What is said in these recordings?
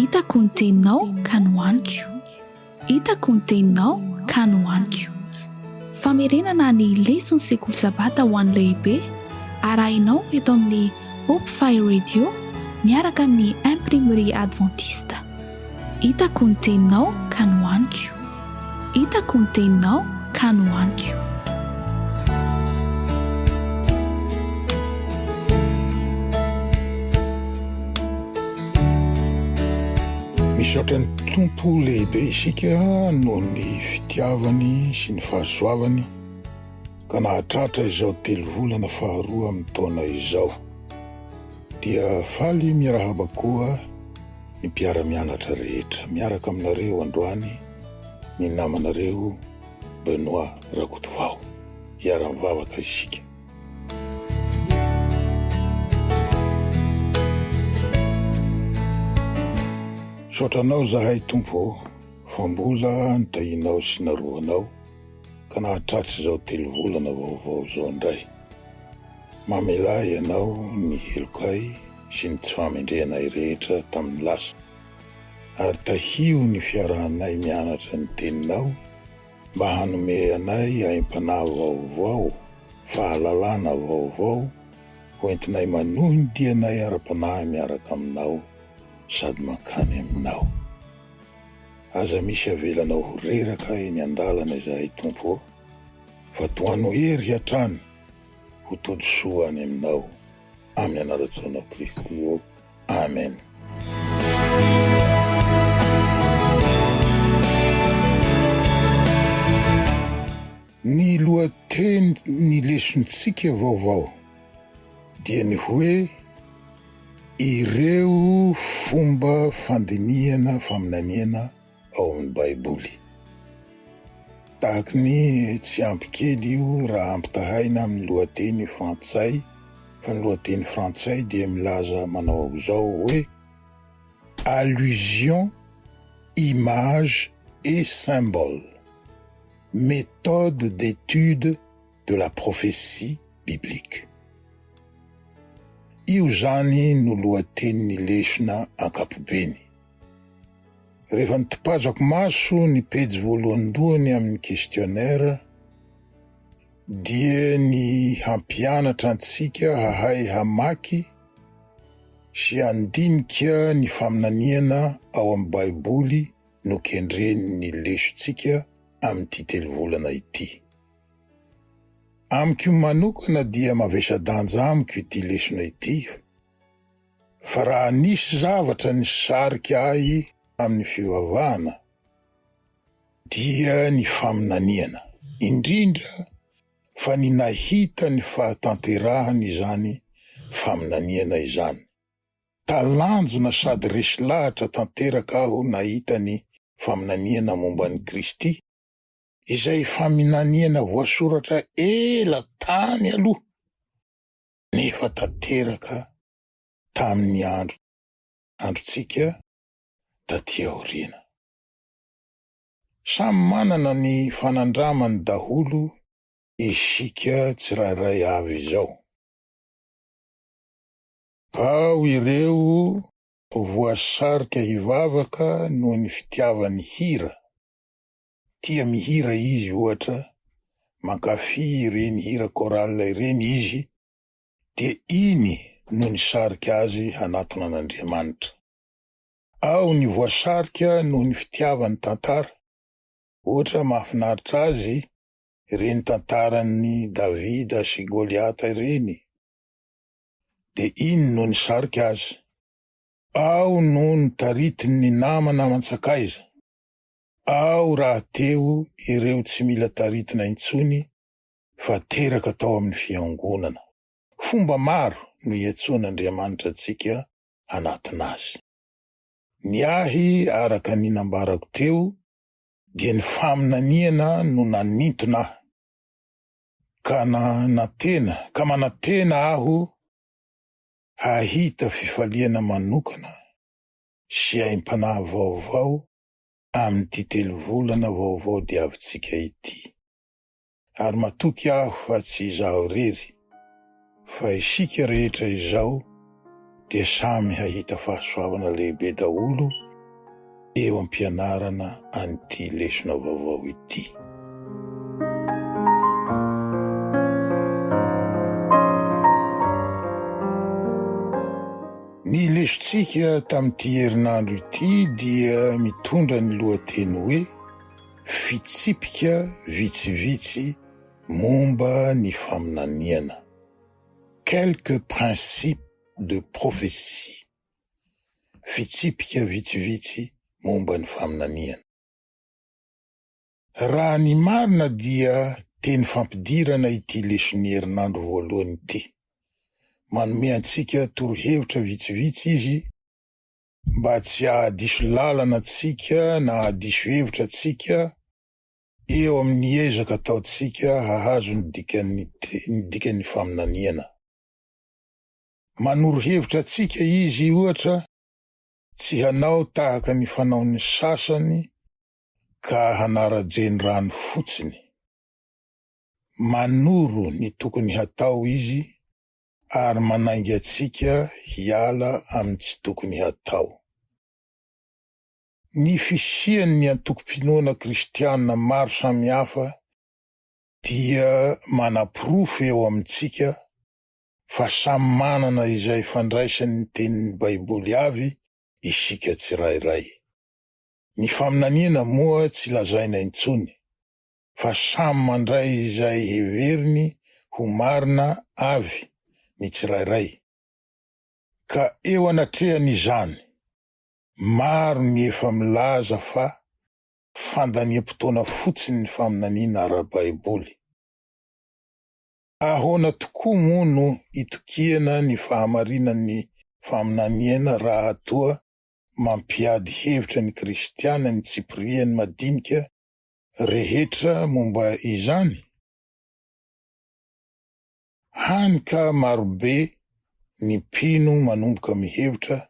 Hitako ny teninao ka nohaniko. Hitako ny teninao ka nohaniko. Famerenana ny lesona sekoly sabata ho an'ny lehibe arahinao eto amin'ny Hope Fire Radio miaraka amin'ny imprimerie adventiste. Hitako ny teninao ka nohaniko. Hitako ny teninao ka nohaniko. Misaotra ny tompo lehibe isika noho ny fitiavany sy ny fahasoavany ka nahatratra izao 3 volana faharoa amin'ny taona izao. Dia faly miarahaba koa ny mpiara-mianatra rehetra miaraka aminareo androany ny namanareo Benoît Rakotovao. Hiara-mivavaka isika. Saotranao zahay tompo fa mbola nitahinao sy naroanao ka nahatratra izao 3 volana vaovao izao indray. Mamelay ianao ny helokay sy ny tsy famendrehanay rehetra tamin'ny lasa. Ary tahio ny fiarahanay mianatra ny teninao mba hanome anay aim-panahy vaovao, fahalalana vaovao, hoentinay manohy ny dianay ara-panahy miaraka aminao sady mankany aminao. Aza misy avelanao ho reraka eny andalana izahay tompo, fa toano hery hiatrany ho todsoa any aminao amin'ny anaratsoanao Kristy. Amen. Ny lohateny ny lesontsika vaovao dia ny hoe ireo fomba fandinihana faminaniana ao amin'ny Baiboly. Tahaka ny tsy ampy kely io raha ampitahaina amin'ny lohateny frantsay, fa ny lohateny frantsay dia milaza manao zao hoe allusion, image et symbole, méthode d'étude de la prophétie biblique. Io zany no lohateny lesona ankapobeny. Rehefa nitopazako maso ny pejy voalohandohany amin'ny questionnaire dia ny hampianatra antsika hahay hamaky sy handinika ny faminaniana ao amin'ny Baiboly no kendreny ny lesontsika amin'ny 3 volana ity. Amiko manokana dia mavesa-danja amiko ity lesona ity, fa raha nisy zavatra ny sarika ahy amin'ny fivavahana dia ny faminaniana, indrindra fa ny nahita ny fahatanterahany izany faminaniana izany. Talanjona sady resy lahatra tanteraka aho nahita ny faminaniana momba ny Kristy, izay faminaniana voasoratra ela tany aloha, nefa tanteraka tamin'ny androtsika taty aoriana. Samy manana ny fanandramany daholo isika tsirairay avy izao. Ao ireo voasarika hivavaka noho ny fitiavany hira. Tia mihira izy ohatra, mankafy ireny hira korala ireny izy, dia iny no ny sarika azy hanatona an'Andriamanitra. Ao ny voasarika noho ny fitiavany tantara, ohatra mahafinaritra azy ireny tantarany Davida sy Goliata ireny, dia iny no ny sarika azy. Ao no ny taritiny namana aman-tsakaiza. Ao raha teo ireo tsy mila taritina intsony fa teraka tao amin'ny fiangonana. Fomba maro no iantsoan'Andriamanitra antsika hanatona azy. Ny ahy araka ny nambarako teo dia ny faminaniana no nanintona ahy. Ka manatena aho hahita fifaliana manokana sy aim-panahy vaovao amin'ny 3 volana vaovao diavintsika ity. Ary matoky aho fa tsy izaho rery, fa isika rehetra izao dia samy hahita fahasoavana lehibe daholo eo am-pianarana an'ity lesona vaovao ity. Ny lesontsika tamin'ity herinandro ity dia mitondra ny lohateny hoe fitsipika vitsivitsy momba ny faminaniana. Quelques principes de prophétie. Fitsipika vitsivitsy momba ny faminaniana. Raha ny marina dia teny fampidirana ity leson'ny herinandro voalohany ity. Manome antsika torohevitra vitsivitsy izy mba tsy hahadiso lalana antsika na hahadiso hevitra antsika eo amin'ny ezaka ataontsika hahazo ny dikan'ny faminaniana. Manoro hevitra antsika izy ohatra tsy hanao tahaka ny fanaon'ny sasany ka hanara-dreny rano fotsiny. Manoro ny tokony hatao izy ary manaingy antsika hiala amin'ny tsy tokony hatao. Ny fisian'ny antokom-pinoana kristianina maro samihafa dia manapirofo eo amintsika fa samy manana izay fandraisan'ny tenin'ny Baiboly avy isika tsirairay. Ny faminaniana moa tsy lazaina intsony fa samy mandray izay heveriny ho marina avy ny tsirairay. Ka eo anatrehan'izany, maro ny efa milaza fa fandaniam-potoana fotsiny ny faminaniana ara-Baiboly. Ahoana tokoa moa no itokiana ny fahamarinan'ny faminaniana raha toa mampiady hevitra ny kristiana ny tsipiriany madinika rehetra momba izany? Hany ka marobe ny mpino manomboka mihevitra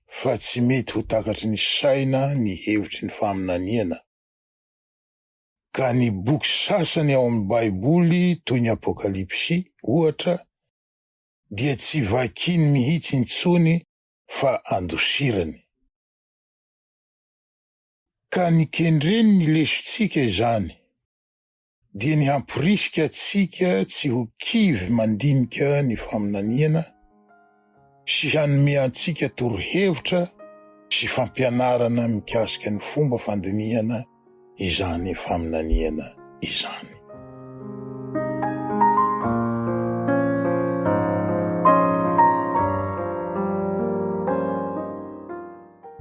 fa tsy mety ho takatry ny saina ny hevitry ny faminaniana. Ka ny boky sasany ao amin'ny Baiboly toy ny Apokalipsy ohatra dia tsy vakiny mihitsy intsony fa andosirany. Ka nikendreny ny lesontsika izany dia ny hampirisika atsika tsy ho kivy mandinika ny faminaniana sy hanome antsika torohevitra sy fampianarana mikasika ny fomba fandiniana izany faminaniana izany.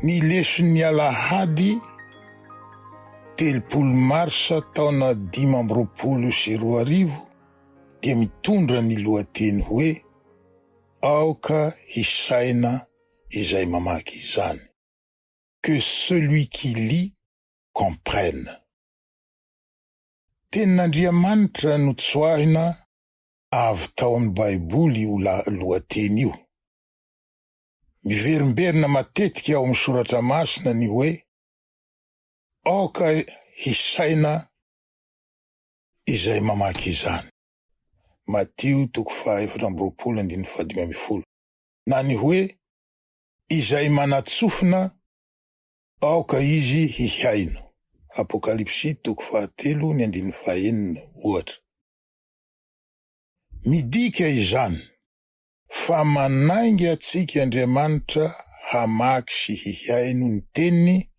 Ny leson'ny Alahady 30 Marsa taona 520 dia mitondra ny lohateny hoe aoka hisaina izay mamaky izany. Que celui qui lit comprenne. Tenin'Andriamanitra no tsoahina avy tao amin'ny Baiboly io lohateny io. Miverimberina matetika ao amin'ny soratra masina ny hoe aoka hisaina izay mamaky izany. Mateo 4:12. Na ny hoe izay manatsofina aoka izy hihaino. Apokalipsy 3:1 ohatra. Midika izany fa manaingy atsika Andriamanitra hamaky sy hihaino ny teniny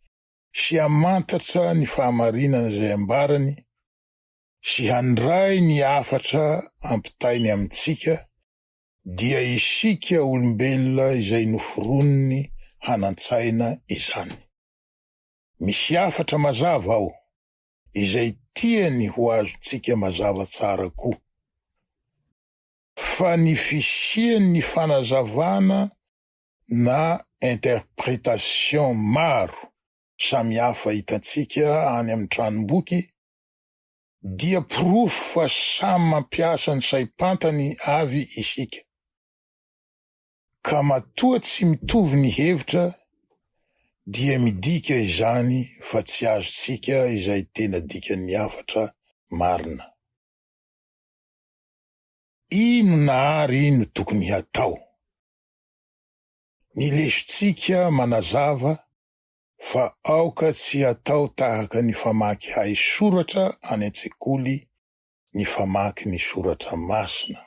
sy hamantatra ny fahamarinana izay ambarany sy handray ny hafatra ampitainy amintsika dia isika olombelona izay noforoniny hanantsaina izany. Misy hafatra mazava ao izay tiany ho azontsika mazava tsara koa. Fa ny fisian'ny fanazavana na interprétation maro samihafa hitantsika any amin'ny tranomboky dia pirofo fa samy mampiasa ny saim-pantany avy isika. Ka matoa tsy mitovy ny hevitra dia midika izany fa tsy azontsika izay tena dikan'ny hafatra marina. Ino nahary no tokony hatao? Ny lesontsika manazava fa aoka tsy atao tahaka ny famaky hay soratra any an-tsekoly ny famaky ny soratra masina.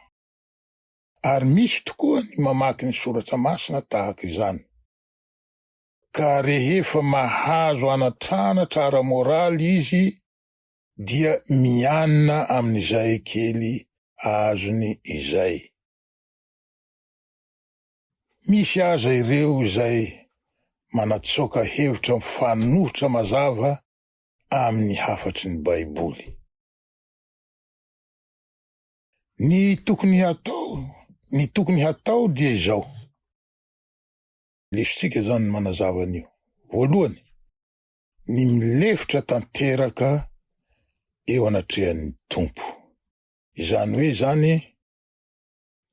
Ary misy tokoa ny mamaky ny soratra masina tahaka izany. Ka rehefa mahazo anatranatra ara-moraly izy, dia mianina amin'izay kely azony izay. Misy aza ireo izay manatsoka hevitra mifanohitra mazava amin'ny hafatry ny Baiboly. Ny tokony hatao dia izao. Lesitsika zany manazava an'io. Voalohany, ny milefitra tanteraka eo anatrehan'ny Tompo. Izany hoe zany,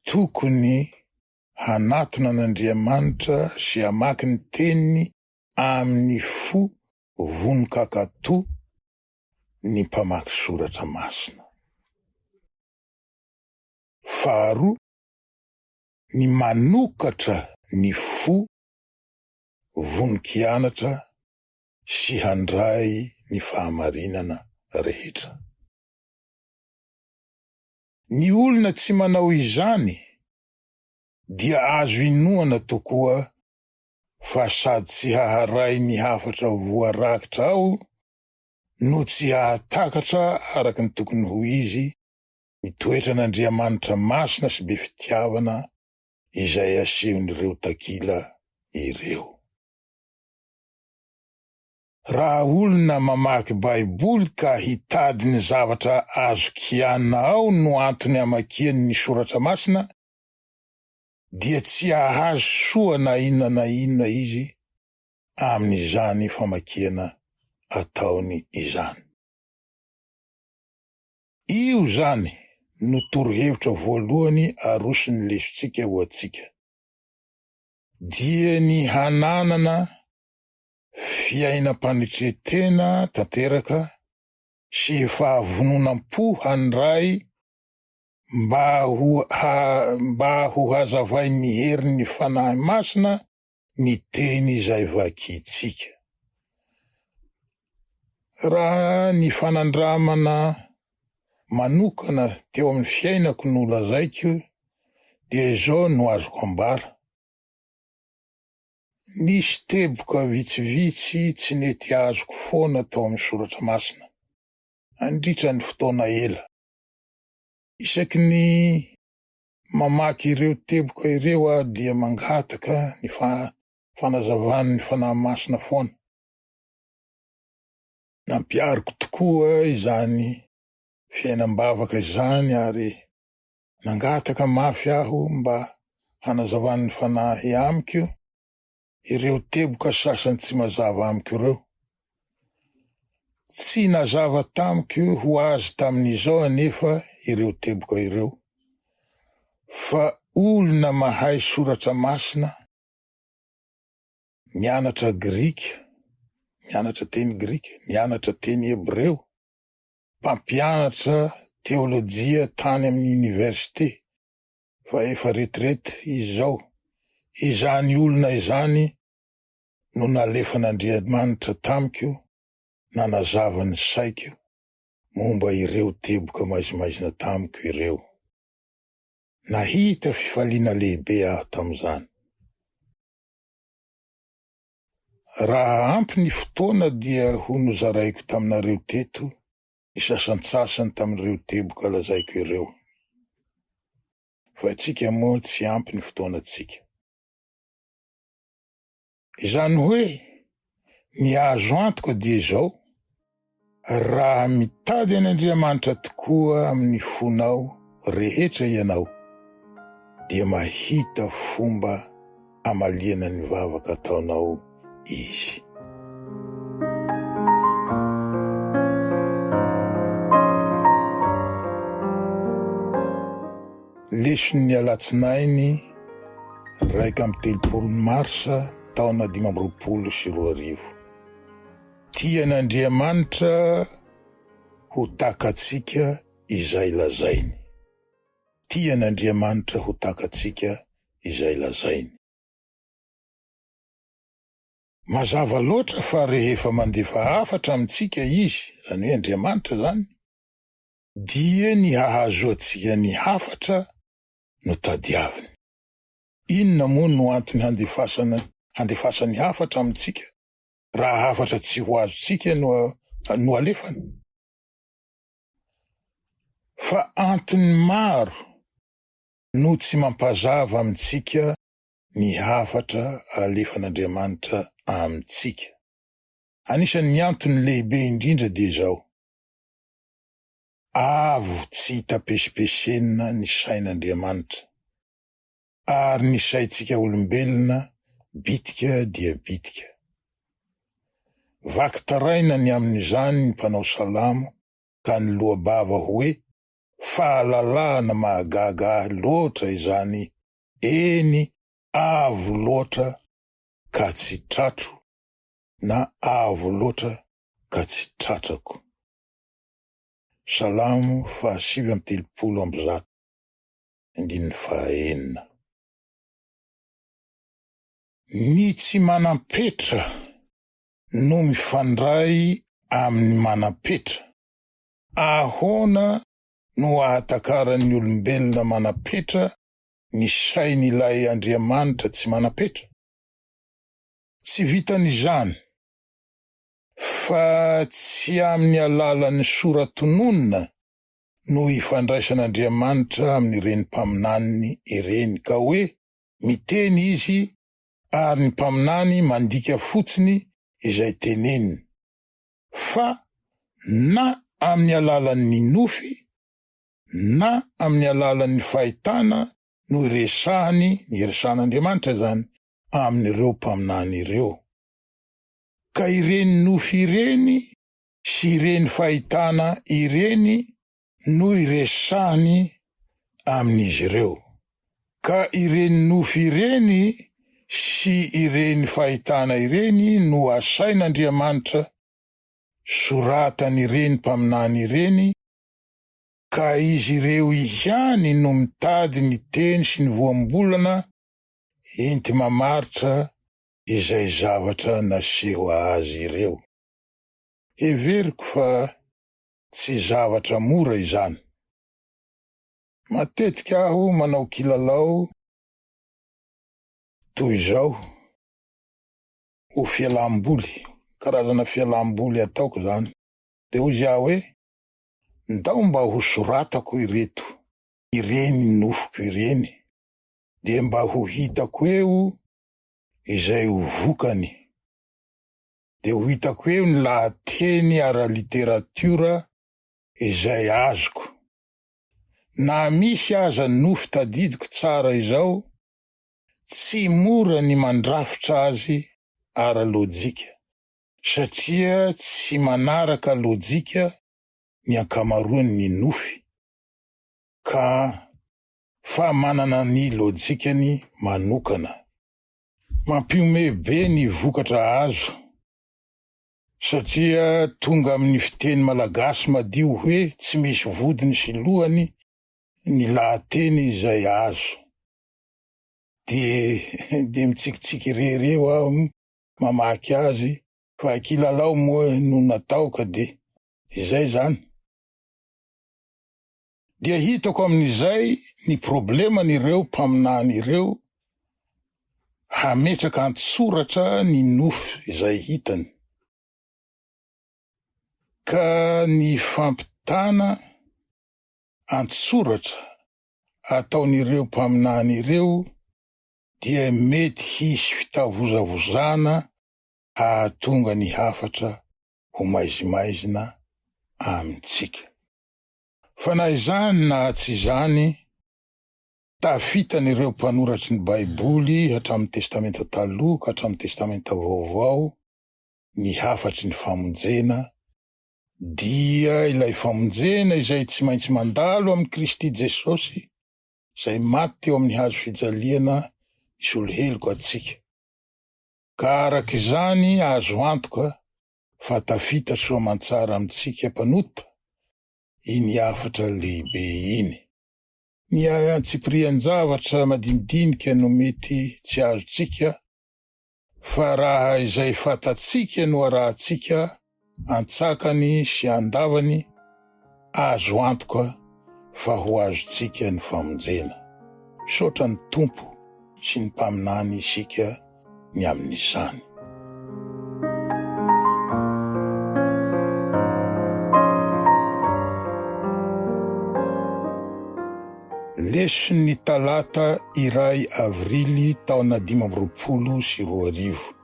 tokony hanatona an'Andriamanitra sy hamaky ny teniny amin'ny fo vonon-kakato ny mpamaky soratra masina. Faharoa, ny manokatra ny fo vonon-kianatra sy handray ny fahamarinana rehetra. Ny olona tsy manao izany dia azo inoana tokoa fa sady tsy haharay ny hafatra voarakitra ao no tsy hahatakatra araka ny tokony ho izy ny toetra n'Andriamanitra masina sy be fitiavana izay asehon'ireo takila ireo. Raha olona mamaky Baiboly ka hitady ny zavatra azo kiana ao no antony hamakiany ny soratra masina, dia tsy hahazo soa na inona izy amin'izany famakiana ataony izany. Io zany no torohevitra voalohany arosony lesitsika ho atsika. Dia ny hananana fiainam-panetretena tanteraka sy fahavononam-po handray mba ho hazavai ny herin'ny fanahy masina ny teny izay vakitsika. Raha ny fanandramana manokana teo amin'ny fiainako no lazaiko, dia izao no azoko ambara. Nisy teboka vitsivitsy tsy nety azoko foana tao amin'ny soratra masina, andritra ny fotoana ela. Isaky ny mamaky ireo teboka ireo aho dia mangataka ny fanazavan'ny fanahy masina foana. Nampiariko tokoa izany fiainam-bavaka izany ary nangataka mafy aho mba hanazavan'ny fanahy amiko ireo teboka sasany tsy mazava amiko ireo. Tsy nazava tamiko ho azy tamin'izao anefa ireo teboka ireo, fa olona mahay soratra masina, mianatra Grika, mianatra teny Grika, mianatra teny Hebreo, mpampianatra teolojia tany amin'ny université, fa efa retraite izy zao. Izany olona izany no nalefan'Andriamanitra tamiko, nanazava ny saiko momba ireo teboka maizimaizina tamiko ireo. Nahita fifaliana lehibe aho tam'izany. Raha ampy ny fotoana dia ho nozaraiko taminareo teto ny sasantsasany tamin'ireo teboka lazaiko ireo. Fa tsika moa tsy ampy ny fotoanatsika. Izany hoe, ny azo antoka dia izao: raha mitady an'Andriamanitra tokoa amin'ny fonao rehetra ianao, dia mahita fomba hamaliana ny vavaka ataonao izy. Leson'ny alatsinainy 1 Marsa taona 2024. Tia n'Andriamanitra ho takatsika izay lazainy. Tia n'Andriamanitra ho takatsika izay lazainy. Mazava loatra fa rehefa mandefa hafatra amintsika izy, zany hoe Andriamanitra zany, dia ny hahazo antsika ny hafatra no tadiaviny. Inona moa no antony handefasany hafatra amintsika, raha hafatra tsy ho azotsika no alefany? Fa antony maro no tsy mampazava amintsika ny hafatra alefan'Andriamanitra amintsika. Anisan'ny antony lehibe indrindra dia zao: avo tsy hitapesipesenina ny sain'Andriamanitra, ary ny saintsika olombelona bitika dia bitika. Vaky taraina ny amin'izany ny mpanao salamo ka ny lohabava hoe, fahalalahana mahagaga loatra izany, eny avo loatra ka tsy tratro, na avo loatra ka tsy tratrako. Salamo 7:30. Ny tsy manampetra no mifandray amin'ny manampetra. Ahoana no ahatakaran'ny olombelona manapetra ny sain'ilay Andriamanitra tsy manapetra? Tsy vitan'izany fa tsy amin'ny alalan'ny soratononina no ifandraisan'Andriamanitra amin'ny renim-paminaniny ireny, ka hoe miteny izy ary ny mpaminany mandika fotsiny izay teneniny, fa na amin'ny alalan'ny nofy na amin'ny alalan'ny fahitana no iresahan'Andriamanitra zany amin'ireo mpaminany ireo. Ka ireny nofy ireny sy ireny fahitana ireny no iresahany amin'izy ireo. Ka ireny nofy ireny sy ireny fahitana ireny no asain'Andriamanitra soratany ireny mpaminany ireny, ka izy ireo ihany no mitady ny teny sy ny voambolana enti mamaritra izay zavatra naseho azy ireo. Heveriko fa tsy zavatra mora izany. Matetika aho manao kilalao toy izao ho fialam-boly, karazana fialam-boly ataoko zany, de hoy aho hoe, ndao mba ho soratako ireto, ireny nofiko ireny, de mba ho hitako eo izay ho vokany, de ho hitako eo ny lahateny ara-literatiora izay azoko. Na misy aza nofy tadidiko tsara izao, tsy mora ny mandrafitra azy ara-lôjika, satria tsy manaraka lôjika ny ankamaroan'ny nofy, ka fa manana ny lôjikany manokana. Mampiome be ny vokatra azo, satria tonga amin'ny fiteny malagasy madio hoe tsy misy vodiny sy lohany ny lahateny izay azo. De mitsikitsiky reo aho mamaky azy, fa kilalao moa no nataoka, de izay zany. Dia hitako amin'izay ny probleman'ireo mpaminany ireo hametraka antsoratra ny nofy izay hitany, ka ny fampitana antsoratra ataon'ireo mpaminany ireo dia mety hisy fitavozavozana hahatonga ny hafatra ho maizimaizina amintsika. Fa na izany na tsy izany, tafitan'ireo mpanoratra ny Baiboly hatramin'ny testamenta taloha ka hatramin'ny testamenta vaovao ny hafatry ny famonjena, dia ilay famonjena izay tsy maintsy mandalo amin'ny Kristy Jesosy, izay maty teo amin'ny hazo fijaliana isy olo heloka atsika. Ka arak'izany azo antoka fa tafita soamantsara amintsika mpanota iny hafatra lehibe iny. Ny antsipirian-javatra madinidinika no mety tsy azotsika fa raha izay fatatsika no arahantsika antsakany sy andavany, azo antoka fa ho azontsika ny famonjena. Misaotra ny Tompo sy ny mpaminany isika ny amin'izany. Leson'ny talata iray avrily taona 2024.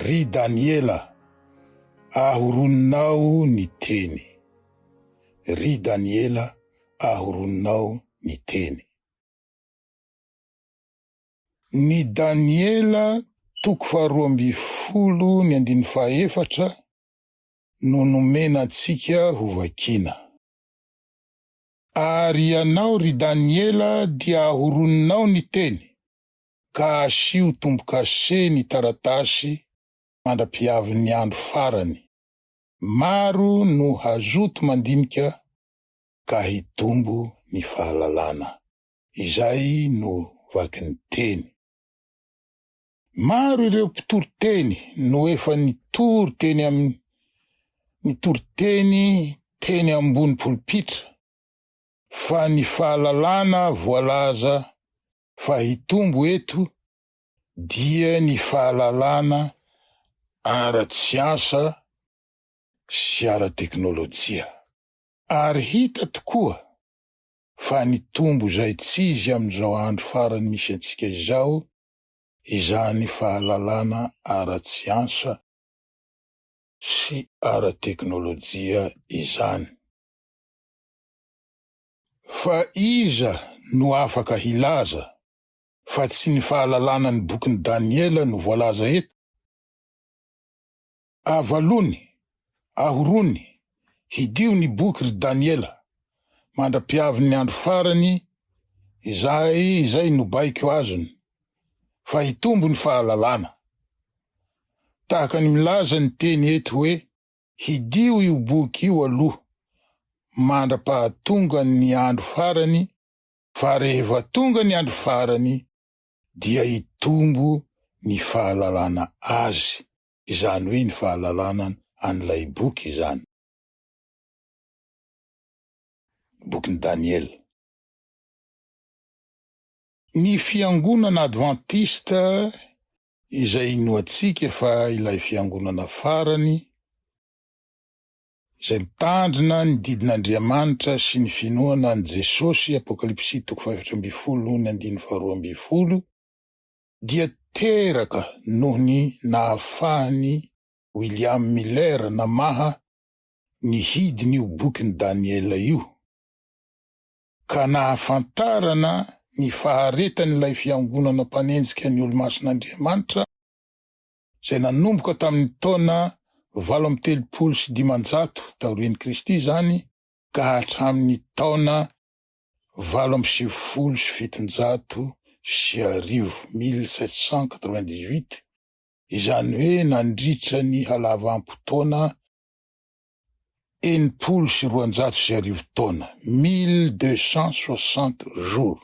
Ry Daniela, ahoroninao ny teny. Ry Daniela, ahoroninao ny teny. Ny Daniela 12:4 no nomena antsika ho vakiana. Ary ianao ry Daniela dia ahoroninao ny teny, ka asio tombo-kase ny taratasy mandra-piavin'ny andro farany. Maro no hazoto mandinika ka hitombo ny fahalalana. Izay no vakin'ny teny. Maro ireo mpitori-teny no efa nitory-teny teny ambony pulpitra, fa ny fahalalana voalaza fa hitombo eto dia ny fahalalana ara-tsiansa sy ara-teknôlôjia. Ary hita tokoa fa ny tombo zay tsy izy amin'izao andro farany misy antsika izao, izany fahalalana ara-tsiansa sy ara-teknôlôjia izany. Fa iza no afaka hilaza fa tsy ny fahalalana ny bokin'i Daniela no voalaza eto? Avalony, ahorony, hidio ny boky ry Daniela, mandra-piavin'ny andro farany, izay no baiko azony, fa hitombo ny fahalalana. Tahaka ny milaza ny teny eto hoe, hidio io boky io aloha, mandra-pahatonga ny andro farany, fa rehefa tonga ny andro farany, dia hitombo ny fahalalana azy. Izany hoe ny fahalalana an'ilay boky izany. Bokin'i Daniel. Ny fiangonana adventista izay inoatsika fa ilay fiangonana farany, izay mitandrina ny didin'Andriamanitra sy ny finoana an' Jesosy, Apokalipsy 5:12-12, dia teraka noho ny nahafahany William Miller namaha ny hidin'io bokin'i Daniela io, ka nahafantarana ny faharetan'ilay fiangonana mpanenjika ny olo-mason'Andriamanitra, izay nanomboka tamin'ny taona 835 taorian'i Kristy zany, ka hatramin'ny taona 870 1798, izany hoe nandritra ny halavam-potoana 920 taona, 1260 jours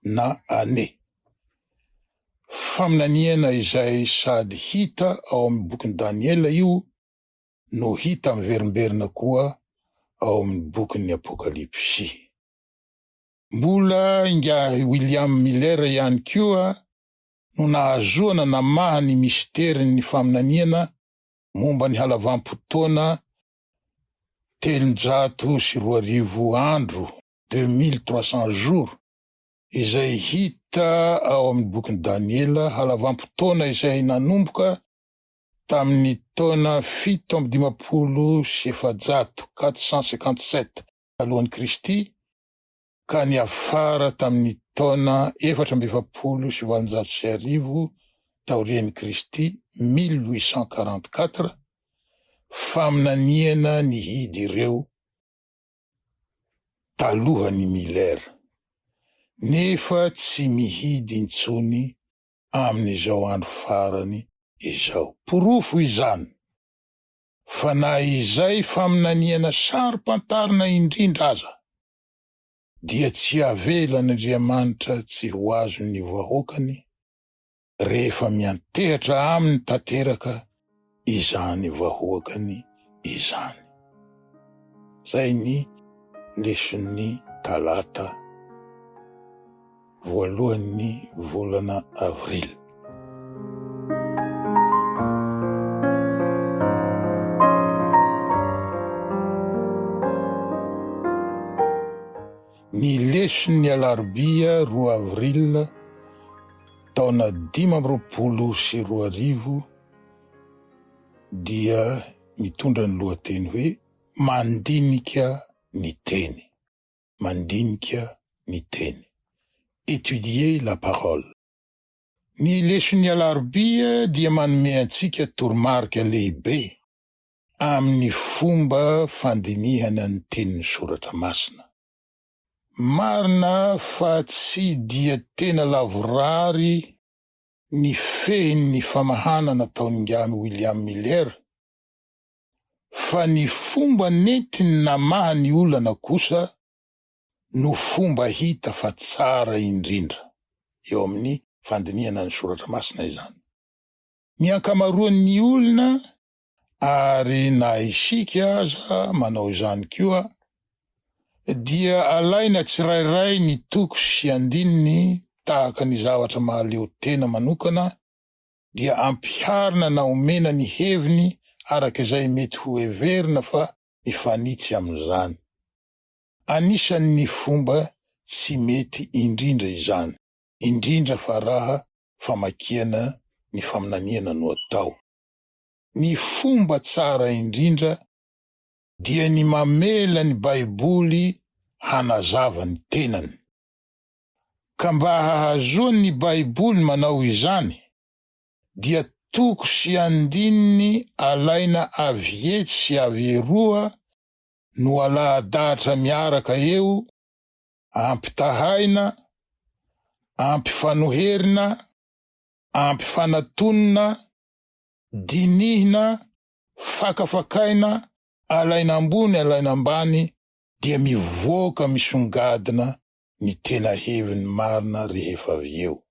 na année. Faminaniana izay sady hita ao amin'ny bokin'i Daniela io no hita miverimberina koa ao amin'ny bokin'ny Apokalipsy. Mbola inga William Miller ihany koa no nahazoana namaha ny misterin'ny faminaniana momba ny halavam-potoana 320 andro, 2300 jours, izay hita ao amin'ny bokin'i Daniela, halavam-potoana izay nanomboka tamin'ny taona 757 alohan'i Kristy, ka ny afara tamin'ny taona 420 taorian'i Kristy, 1844, faminaniana ny hidy ireo talohany Miller, nefa tsy mihidy intsony amin'izao andro farany izao. Porofo izany fa na izay faminaniana saro-pantarina indrindra aza, dia tsy avelan'Andriamanitra tsy ho azony vahoakany rehefa miantehatra aminy tanteraka izany vahoakany izany. Zay ny leson'ny talata voalohan'ny volana avril. Ny leson'ny alarobia 2 avril taona 2024 dia mitondra ny lohateny hoe mandinika ny teny. Mandinika ny teny. Étudier la parole. Ny leson'ny alarobia dia manome antsika toromarika lehibe amin'ny fomba fandinihana ny tenin'ny soratra masina. Marina fa tsy dia tena lavorary ny fehin'ny famahana nataon'ny ngamy William Miller, fa ny fomba netiny namaha ny olana kosa no fomba hita fa tsara indrindra eo amin'ny fandinihana ny soratra masina izany. Ny ankamaroan'ny olona ary na isika aza manao izany koa dia alaina tsirairay ny toko sy andininy tahaka ny zavatra mahaleo tena manokana, dia ampiharina na omena ny heviny arak'izay mety ho heverina fa mifanitsy amin'izany. Anisan'ny fomba tsy mety indrindra izany, indrindra fa raha famakiana ny faminaniana no atao. Ny fomba tsara indrindra dia ny mamela ny Baiboly hanazava ny tenany. Ka mba hahazoany ny Baiboly manao izany, dia toko sy andininy alaina avy eto sy avy eroa no alahadahatra miaraka eo, ampitahaina, ampifanoherina, ampifanatonina, dinihina, fakafakaina, alaina ambony, alaina ambany, dia mivoaka misongadina ny tena heviny marina rehefa avy eo.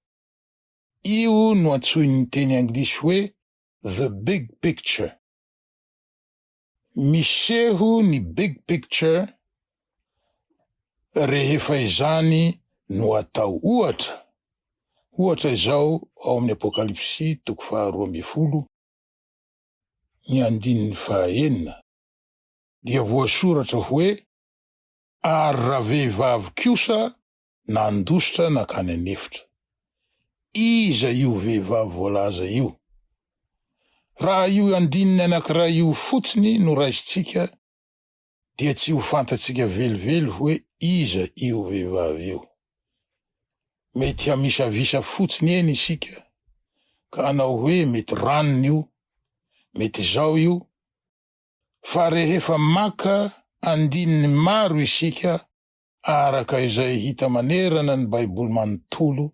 Io no antsoin'ny teny anglisy hoe the big picture. Miseho ny big picture rehefa izany no atao ohatra izao ao amin'ny Apokalipsy 12 ny andininy 9 dia voasoratra hoe ary raha vehivavy kosa nandositra nakany anefitra. Iza io vehivavy voalaza io? Raha io andininy anankiray io fotsiny no raisitsika, dia tsy ho fantatsika velively hoe iza io vehivavy io. Mety hamisavisa fotsiny eny isika, ka anao hoe mety ranony io, mety zao io, fa rehefa maka andininy maro isika araka izay hita manerana ny Baiboly manontolo,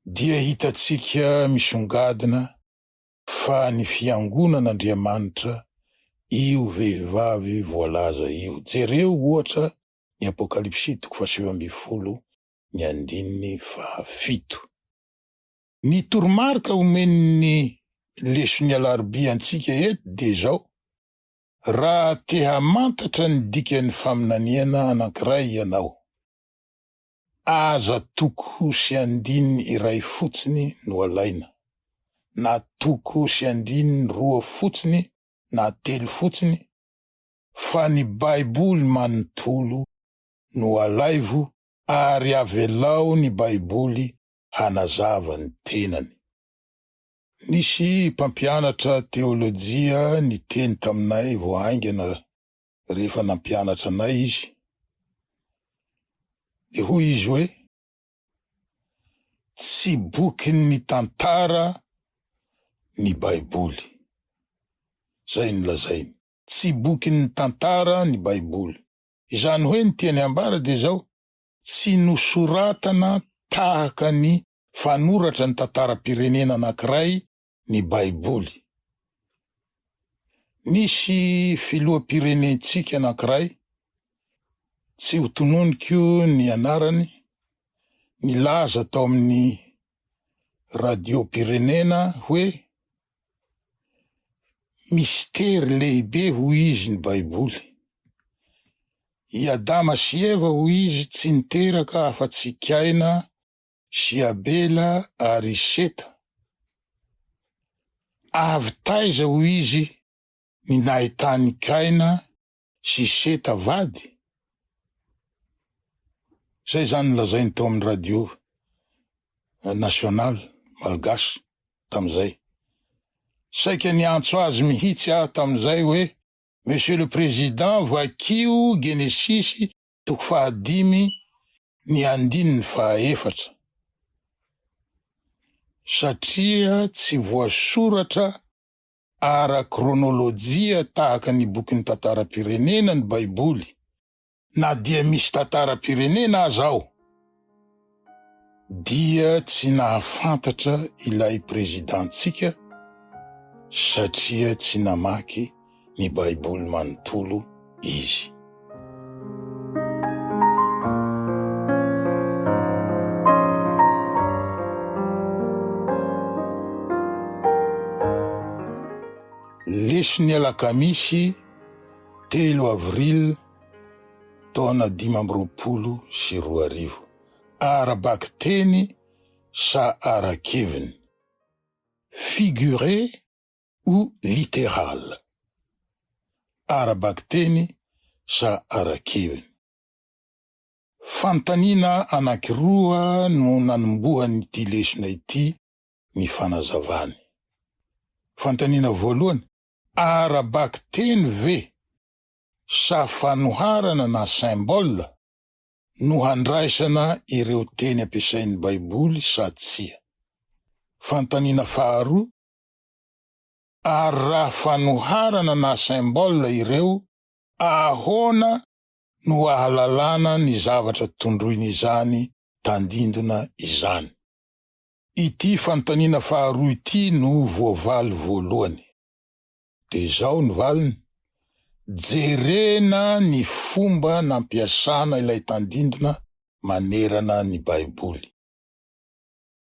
dia hitatsika misongadina fa ny fiangonan'Andriamanitra io vehivavy voalaza io. Jereo ohatra ny Apokalipsy 17 ny andininy 7. Ny toromarika omen'ny leson'ny alarobia antsika eto dia zao: raha te hamantatra ny dikan'ny faminaniana anankiray ianao, aza toko sy andininy iray fotsiny no alaina, na toko sy andininy 2 fotsiny na 3 fotsiny, fa ny Baiboly manontolo no alaivo ary avelao ny Baiboly hanazava ny tenany. Nisy mpampianatra teolojia ny teny taminay voaingana rehefa nampianatra anay izy. De hoy izy hoe, tsy bokin'ny tantara ny Baiboly. Zay no lazainy. Tsy bokin'ny tantara ny Baiboly. Izany hoe ny teny ambara de zao, tsy nosoratana tahaka ny fanoratra ny tantaram-pirenena anankiray ny Baiboly. Nisy filoha-pirenentsika anankiray, tsy ho tononiko ny anarany, nilaza tao amin'ny radio-pirenena hoe mistery lehibe hoy izy ny Baiboly. I Adama sy Eva hoy izy tsy niteraka afa-tsy Kaina sy Abela ary Seta. Avy taiza hoy izy ny nahitany Kaina sy Seta vady. Zay zany lazainy tao amin'ny radio national malgasy tam'izay. Saika niantso azy mihitsy aho tam'izay hoe Monsieur le Président, vakio Genesisy 5:4 satria tsy voasoratra ara-kronolojia tahaka ny bokin'ny tantara-pirenena ny Baiboly, na dia misy tantara-pirenena aza ao, dia tsy nahafantatra ilay prezidantsika satria tsy namaky ny Baiboly manontolo izy. Lesony alakamisy 3 avril taona 2022, arabaky teny sa arakeviny, figuré ou littéral. Arabaky teny sa arakeviny. Fantanina anakiroa no nanombohany ity lesona ity ny fanazavany. Fantanina voalohany, arabaky teny ve sa fanoharana na symbole no handraisana ireo teny ampiasain'ny Baiboly sa tsia. Fantanina faharoa, ary raha fanoharana na symbole ireo, ahoana no ahalalana ny zavatra tondroiny izany tandindona izany. Ity fantanina faharoa ity no voavaly voalohany. De zao ny valiny, jerena ny fomba nampiasana ilay tandindona manerana ny Baiboly.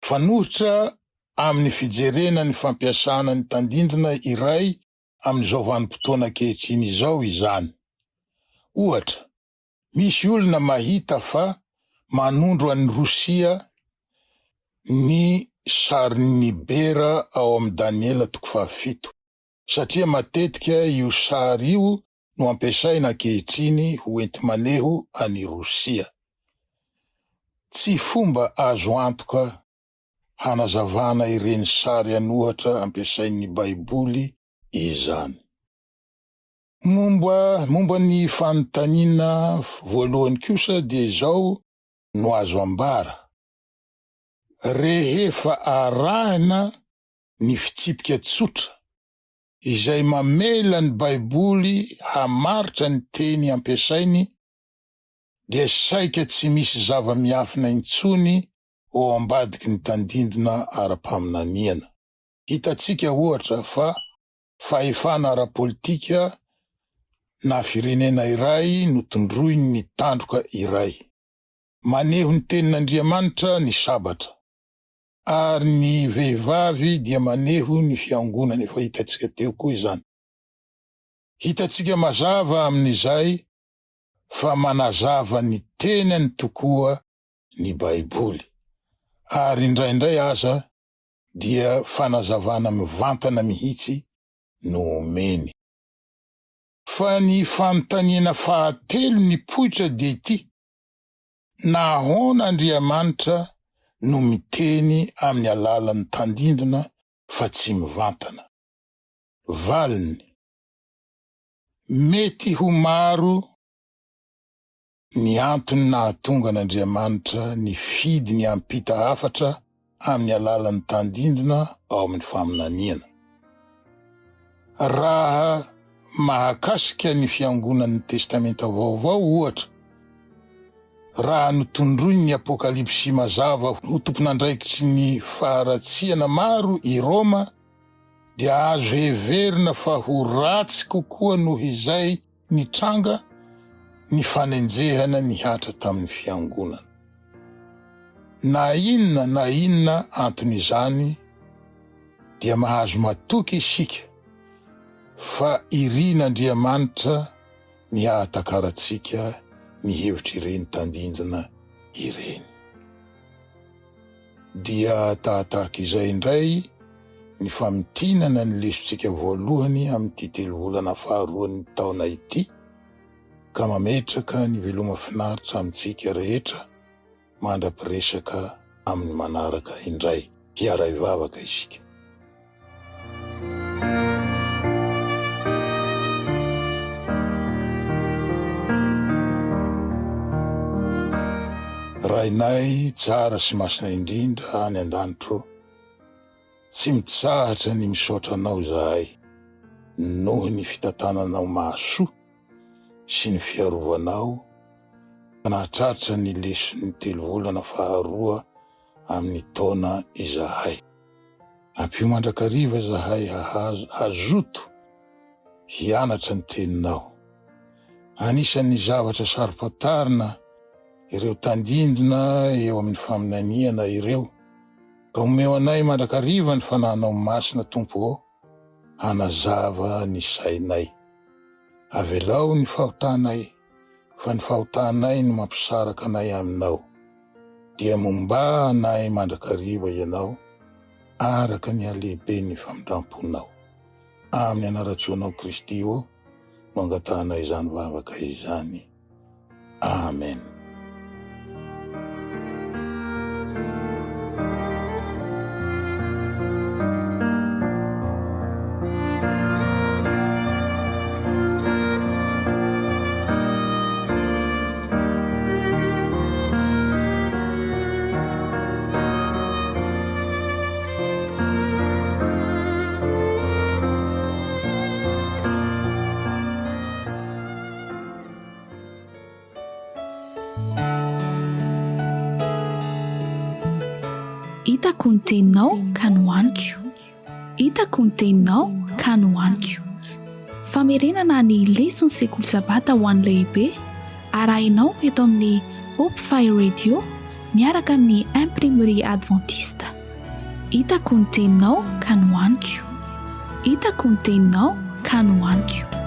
Fanohitra amin'ny fijerena ny fampiasana ny tandindona iray amin'izao vanim-potoana ankehitriny izao izany. Ohatra, misy olona mahita fa manondro an'ny Rosia ny sarin'ny bera ao amin'ny Daniela 7, satria matetika io sary io no ampiasaina ankehitriny ho enti-maneho any Rosia. Tsy fomba azo antoka hanazavana ireny sary anohatra ampiasain'ny Baiboly izany. Momba ny fanontaniana voalohany kosa dia izao no azo ambara. Rehefa arahina ny fitsipika tsotra izay mamela ny Baiboly hamaritra ny teny ampiasainy, dia saika tsy misy zava-miafina intsony ao ambadiky ny tandindona ara-paminaniana. Hitatsika ohatra fa fahefana ara-politika na firenena iray no tondroiny ny tandroka iray. Maneho ny tenin'Andriamanitra ny sabatra, ary ny vehivavy dia maneho ny fiangonana, efa hitatsika teo koa izany. Hitatsika mazava amin'izay fa manazava ny tenany tokoa ny Baiboly, ary indraindray aza dia fanazavana mivantana mihitsy no omeny. Fa ny fanontaniana fahatelo ny poitra dia ity: nahoana Andriamanitra no miteny amin'ny alalan'ny tandindona fa tsy mivantana? Valiny, mety ho maro ny antony nahatonga an'Andriamanitra ny fidy ny ampita hafatra amin'ny alalan'ny tandindona ao amin'ny faminaniana. Raha mahakasika ny fiangonan'ny testamenta vaovao ohatra, raha notondroiny ny apokalipsy mazava ho tompon'andraikitry ny faharatsiana maro i Roma, dia azo heverina fa ho ratsy kokoa noho izay nitranga ny fanenjehana nihatra tamin'ny fiangonana. na inona antony izany dia mahazo matoky isika fa irian'Andriamanitra ny ahatakaratsika ny hevitra ireny tandindina ireny. Dia tahaka izay indray ny famitinana ny lesontsika voalohany amin'ity 3 volana faharoan'ny taona ity, ka mametraka ny veloma finaritra amintsika rehetra mandra-piresaka amin'ny manaraka indray. Hiara-ivavaka isika. Rainay tsara sy masina indrindra any an-danitro, tsy mitsahatra ny misaotra anao zahay noho ny fitantananao mahasoa sy ny fiarovanao ka nahatratra ny leson'ny 3 volana faharoa amin'ny taona izahay. Ampio mandrakariva zahay hazoto hianatra ny teninao. Anisan'ny zavatra saropatarina ireo tandindona eo amin'ny faminaniana ireo, ka omeo anay mandrakariva ny fanahinao masina Tompo, hanazava ny sainay. Avelao ny fahotanay, fa ny fahotanay no mampisaraka anay aminao. Dia momba anay mandrakariva ianao araka ny alehibe ny famindramponao. Amin'ny anaratsoanao Kristy no angatanay izany vavaka izany. Amen. Hitako ny teninao ka nohaniko. Hitako ny teninao ka nohaniko. Famerenana ny leson'ny sekoly sabata ho an'ny lehibe arahinao eto amin'ny Hope Fire Radio miaraka amin'ny Imprimerie Adventiste. Hitako ny teninao ka nohaniko. Hitako ny teninao ka nohaniko.